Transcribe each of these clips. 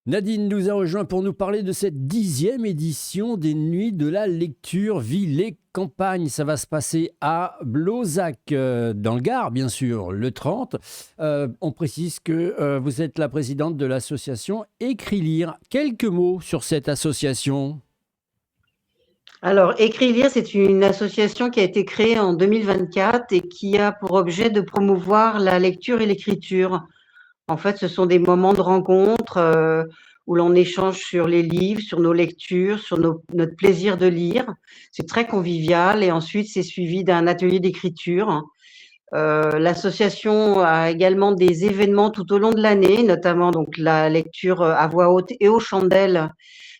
Nadine nous a rejoint pour nous parler de cette 10e édition des Nuits de la lecture Ville et Campagne. Ça va se passer à Blozac, dans le Gard, bien sûr, le 30. On précise que vous êtes la présidente de l'association Écrit-Lire. Quelques mots sur cette association. Alors, Écrire, c'est une association qui a été créée en 2024 et qui a pour objet de promouvoir la lecture et l'écriture. En fait, ce sont des moments de rencontre où l'on échange sur les livres, sur nos lectures, sur notre plaisir de lire. C'est très convivial et ensuite c'est suivi d'un atelier d'écriture. L'association a également des événements tout au long de l'année, notamment donc la lecture à voix haute et aux chandelles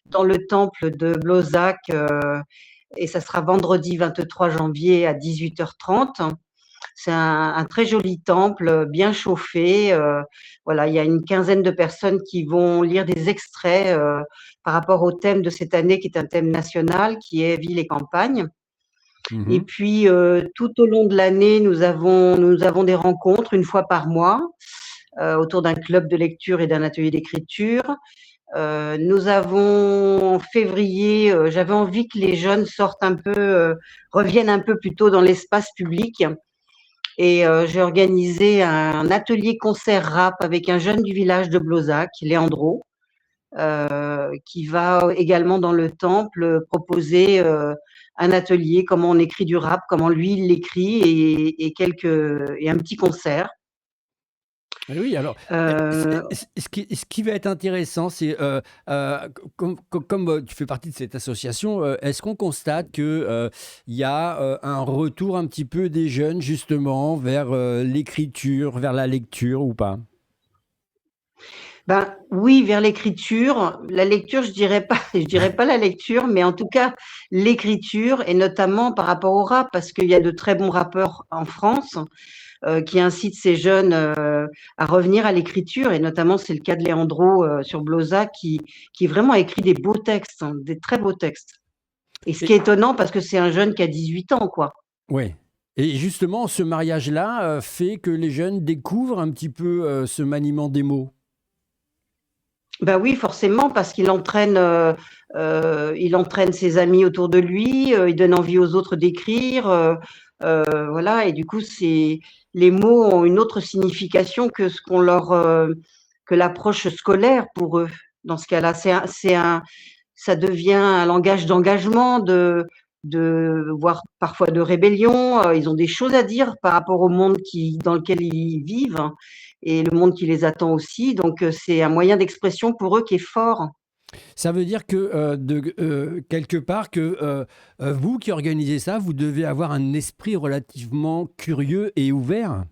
dans le temple de Blozac, et ça sera vendredi 23 janvier à 18h30. C'est un très joli temple, bien chauffé. Voilà, il y a une quinzaine de personnes qui vont lire des extraits par rapport au thème de cette année, qui est un thème national, qui est ville et campagne. Et Mhm. puis, tout au long de l'année, nous avons des rencontres une fois par mois autour d'un club de lecture et d'un atelier d'écriture. Nous avons en février, j'avais envie que les jeunes sortent un peu, reviennent un peu plus tôt dans l'espace public. Et j'ai organisé un atelier concert rap avec un jeune du village de Blozac, Léandro, qui va également dans le temple proposer un atelier, comment on écrit du rap, comment lui il l'écrit, et un petit concert. Eh oui, alors, Euh, ce qui va être intéressant, c'est, comme tu fais partie de cette association, est-ce qu'on constate qu'il y a un retour un petit peu des jeunes, justement, vers l'écriture, vers la lecture ou pas? Ben oui, vers l'écriture. La lecture, je dirais pas, je dirais pas la lecture, mais en tout cas l'écriture, et notamment par rapport au rap, parce qu'il y a de très bons rappeurs en France qui incitent ces jeunes à revenir à l'écriture, et notamment c'est le cas de Léandro sur Bloza qui vraiment écrit des beaux textes, hein, des très beaux textes. Et ce qui Et, est étonnant, parce que c'est un jeune qui a 18 ans, quoi. ouais. Et justement, ce mariage-là fait que les jeunes découvrent un petit peu ce maniement des mots. Ben oui, forcément, parce il entraîne ses amis autour de lui, il donne envie aux autres d'écrire, voilà. Et du coup, les mots ont une autre signification que que l'approche scolaire pour eux. Dans ce cas-là, ça devient un langage d'engagement, voire parfois de rébellion. Ils ont des choses à dire par rapport au monde dans lequel ils vivent, hein, et le monde qui les attend aussi. Donc, c'est un moyen d'expression pour eux qui est fort. Ça veut dire que, quelque part, que vous qui organisez ça, vous devez avoir un esprit relativement curieux et ouvert.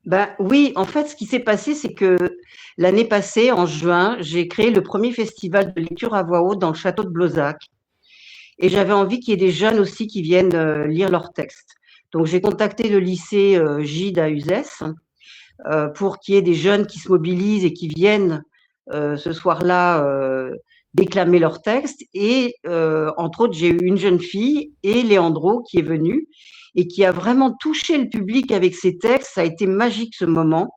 Ben oui, en fait, ce qui s'est passé, c'est que l'année passée, en juin, j'ai créé le premier festival de lecture à voix haute dans le château de Blozac. Et j'avais envie qu'il y ait des jeunes aussi qui viennent lire leurs textes. Donc, j'ai contacté le lycée Gide à Uzès pour qu'il y ait des jeunes qui se mobilisent et qui viennent ce soir-là déclamer leurs textes. Et entre autres, j'ai eu une jeune fille et Léandro qui est venu et qui a vraiment touché le public avec ses textes. Ça a été magique ce moment.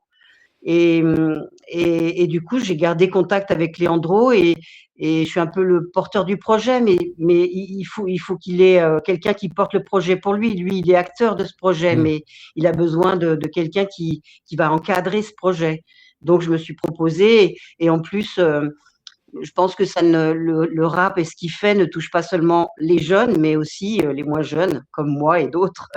Et, et du coup, j'ai gardé contact avec Léandro, et je suis un peu le porteur du projet, mais il faut qu'il ait quelqu'un qui porte le projet pour lui. Lui, il est acteur de ce projet, Hmm. mais il a besoin de quelqu'un qui va encadrer ce projet. Donc, je me suis proposée, et en plus, je pense que le rap et ce qu'il fait ne touche pas seulement les jeunes, mais aussi les moins jeunes, comme moi et d'autres.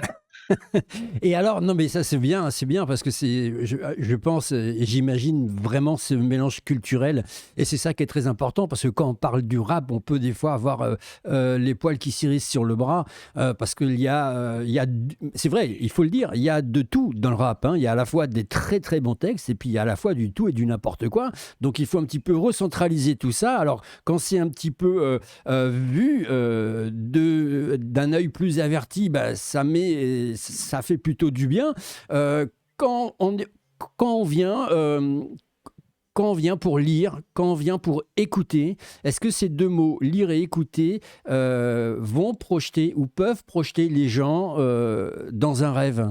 Et alors, non, mais ça c'est bien parce que je pense et j'imagine vraiment ce mélange culturel. Et c'est ça qui est très important parce que quand on parle du rap, on peut des fois avoir les poils qui s'irrissent sur le bras parce c'est vrai, il faut le dire, il y a de tout dans le rap, hein. Il y a à la fois des très très bons textes et puis il y a à la fois du tout et du n'importe quoi. Donc il faut un petit peu recentraliser tout ça. Alors quand c'est un petit peu vu d'un œil plus averti, bah, ça fait plutôt du bien. Euh, quand, on, quand, on vient, quand on vient pour lire, quand on vient pour écouter, est-ce que ces deux mots, lire et écouter, vont projeter ou peuvent projeter les gens dans un rêve?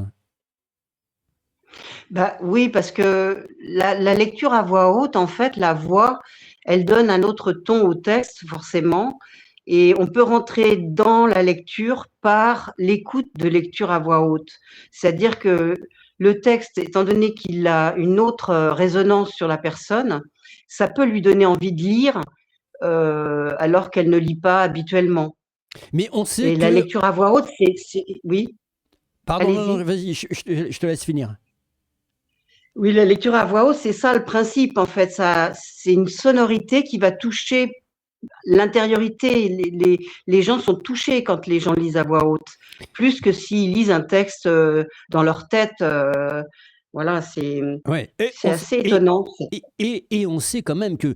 Bah oui, parce que la lecture à voix haute, en fait, la voix, elle donne un autre ton au texte, forcément, et on peut rentrer dans la lecture par l'écoute de lecture à voix haute. C'est-à-dire que le texte, étant donné qu'il a une autre résonance sur la personne, ça peut lui donner envie de lire alors qu'elle ne lit pas habituellement. Mais on sait Et la que... lecture à voix haute, oui, Pardon, non, non, allez-y. vas-y, je te laisse finir. Oui, la lecture à voix haute, c'est ça le principe en fait. Ça, c'est une sonorité qui va toucher l'intériorité. Les gens sont touchés quand les gens lisent à voix haute, plus que s'ils lisent un texte dans leur tête. Voilà, Ouais. c'est assez étonnant. Et on sait quand même que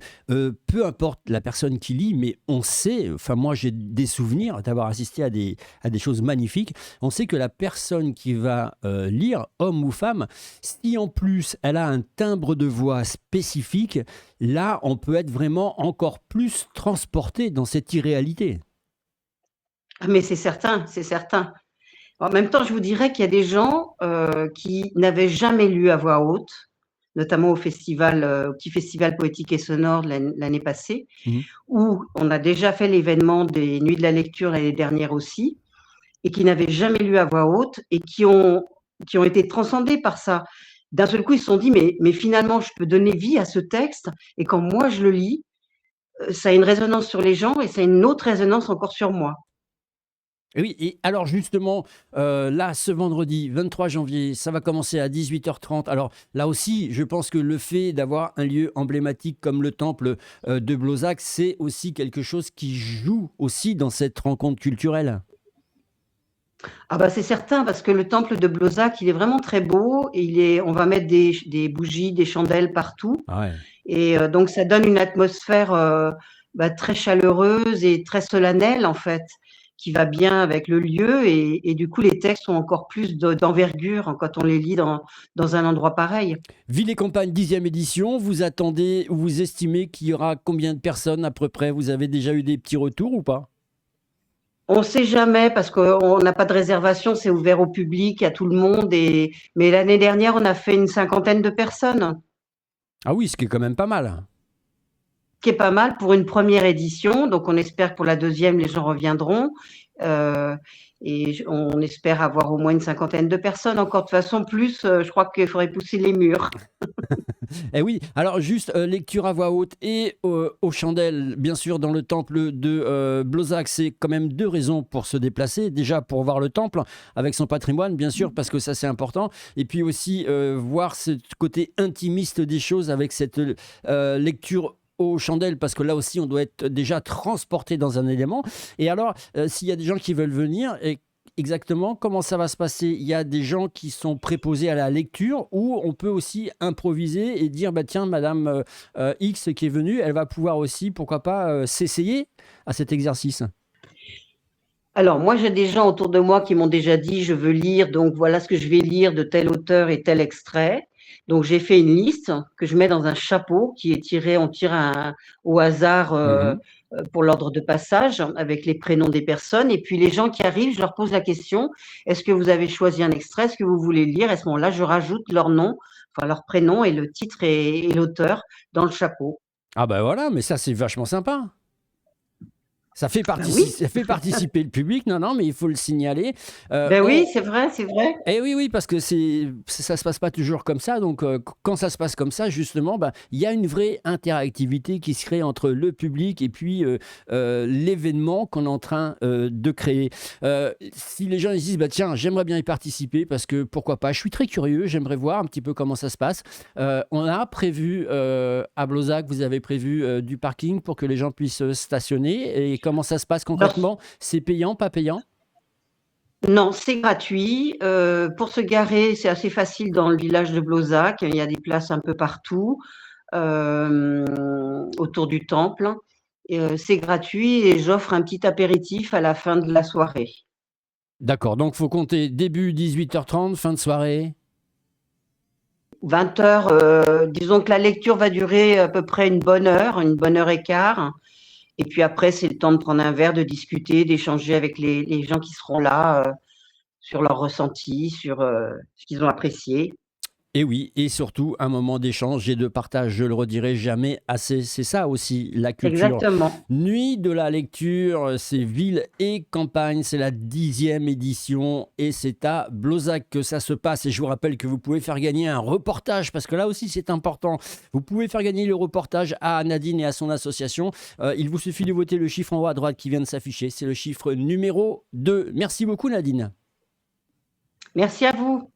peu importe la personne qui lit, mais on sait, enfin moi j'ai des souvenirs d'avoir assisté à des choses magnifiques, on sait que la personne qui va lire, homme ou femme, si en plus elle a un timbre de voix spécifique, là on peut être vraiment encore plus transporté dans cette irréalité. Ah, mais c'est certain, c'est certain. En même temps, je vous dirais qu'il y a des gens qui n'avaient jamais lu à voix haute, notamment au petit festival poétique et sonore de l'année passée, Mhm. où on a déjà fait l'événement des Nuits de la lecture l'année dernière aussi, et qui n'avaient jamais lu à voix haute et qui ont été transcendés par ça. D'un seul coup, ils se sont dit, mais finalement, je peux donner vie à ce texte, et quand moi je le lis, ça a une résonance sur les gens et ça a une autre résonance encore sur moi. Et oui, et alors justement, là, ce vendredi 23 janvier, ça va commencer à 18h30. Alors là aussi, je pense que le fait d'avoir un lieu emblématique comme le temple de Blozac, c'est aussi quelque chose qui joue aussi dans cette rencontre culturelle. Ah bah c'est certain, parce que le temple de Blozac, il est vraiment très beau, et on va mettre des bougies, des chandelles partout, Ah ouais. et donc ça donne une atmosphère très chaleureuse et très solennelle en fait, qui va bien avec le lieu, et du coup les textes ont encore plus d'envergure quand on les lit dans un endroit pareil. Ville et Campagne 10e édition, vous attendez ou vous estimez qu'il y aura combien de personnes à peu près? Vous avez déjà eu des petits retours ou pas? On ne sait jamais parce qu'on n'a pas de réservation, c'est ouvert au public, à tout le monde. Mais l'année dernière, on a fait une cinquantaine de personnes, Ah oui, ce qui est quand même pas mal. ce qui est pas mal pour une première édition. Donc, on espère que pour la deuxième, les gens reviendront. Euh, et on espère avoir au moins une cinquantaine de personnes. Encore de toute façon, plus, je crois qu'il faudrait pousser les murs. Eh oui, alors juste lecture à voix haute et aux chandelles, bien sûr, dans le temple de Blozac, c'est quand même deux raisons pour se déplacer. Déjà pour voir le temple avec son patrimoine, bien sûr, parce que ça c'est important. Et puis aussi voir ce côté intimiste des choses avec cette lecture aux chandelles, parce que là aussi on doit être déjà transporté dans un élément. Et alors, s'il y a des gens qui veulent venir, et exactement, comment ça va se passer? Il y a des gens qui sont préposés à la lecture ou on peut aussi improviser et dire bah tiens, Madame X qui est venue, elle va pouvoir aussi, pourquoi pas, s'essayer à cet exercice. Alors, moi, j'ai des gens autour de moi qui m'ont déjà dit, je veux lire, donc voilà ce que je vais lire de tel auteur et tel extrait. Donc, j'ai fait une liste que je mets dans un chapeau qui est tiré, au hasard Mhm. pour l'ordre de passage avec les prénoms des personnes. Et puis, les gens qui arrivent, je leur pose la question, est-ce que vous avez choisi un extrait? Est-ce que vous voulez lire? À ce moment-là, je rajoute leur nom, enfin leur prénom et le titre et l'auteur dans le chapeau. Ah bah voilà, mais ça c'est vachement sympa. Ben oui, Ça fait participer le public, non, non, mais il faut le signaler. ben oui, c'est vrai, c'est vrai. Eh oui, oui, parce que ça se passe pas toujours comme ça. Donc, quand ça se passe comme ça, justement, bah, il y a une vraie interactivité qui se crée entre le public et puis l'événement qu'on est en train de créer. Si les gens ils se disent, bah, tiens, j'aimerais bien y participer parce que pourquoi pas, je suis très curieux, j'aimerais voir un petit peu comment ça se passe. On a prévu à Blozac, vous avez prévu du parking pour que les gens puissent stationner. Et comment ça se passe Alors, concrètement? C'est payant, pas payant? non, c'est gratuit. Pour se garer, c'est assez facile dans le village de Blozac. Il y a des places un peu partout autour du temple. C'est gratuit et j'offre un petit apéritif à la fin de la soirée. D'accord, donc faut compter début 18h30, fin de soirée. 20 heures, disons que la lecture va durer à peu près une bonne heure et quart. Et puis après, c'est le temps de prendre un verre, de discuter, d'échanger avec les gens qui seront là sur leurs ressentis, sur ce qu'ils ont apprécié. Et oui, et surtout un moment d'échange et de partage, je le redirai jamais assez. C'est ça aussi la culture. Exactement. Nuit de la lecture, c'est ville et campagne, c'est la 10e édition et c'est à Blozac que ça se passe. Et je vous rappelle que vous pouvez faire gagner un reportage, parce que là aussi c'est important. Vous pouvez faire gagner le reportage à Nadine et à son association. Il vous suffit de voter le chiffre en haut à droite qui vient de s'afficher. C'est le chiffre numéro 2. Merci beaucoup Nadine. Merci à vous.